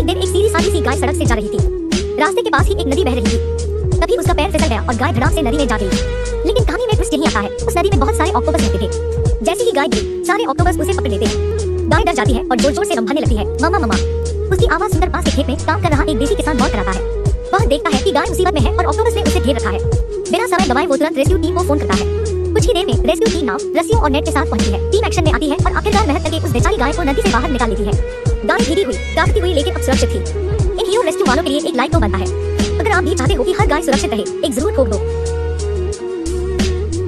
एक दिन एक सीधी सादी सी गाय सड़क से जा रही थी। रास्ते के पास ही एक नदी बह रही थी। तभी उसका पैर फिसल गया और गाय धड़ाम से नदी में जा गिरी। लेकिन कहानी में ट्विस्ट यही आता है, उस नदी में बहुत सारे ऑक्टोपस रहते थे। जैसे ही गाय गिरी, सारे ऑक्टोपस उसे पकड़ लेते हैं। गाय डर जाती है और जोर जोर से रंभाने लगती है, मामा मामा। उसकी आवाज सुनकर पास के खेत में काम कर रहा एक देसी किसान दौड़ कर आता है। वह देखता है कि गाय मुसीबत में है और ऑक्टोपस ने उसे घेर रखा है। बिना समय गवाए वो तुरंत रेस्क्यू टीम को फोन करता है। कुछ ही देर में रेस्क्यू टीम नाव, रस्सियों और नेट के साथ पहुंचती है। टीम एक्शन में आती है और आखिरकार मेहनत करके उस बेचारी गाय को नदी से बाहर निकाल लेती है। गाय भीगी हुई, काटती हुई लेकिन अब सुरक्षित थी। इन हीरो रेस्क्यू वालों के लिए एक लाइक तो बनता है। अगर आप भी चाहते हो कि हर गाय सुरक्षित रहे, एक जरूर ठोक दो।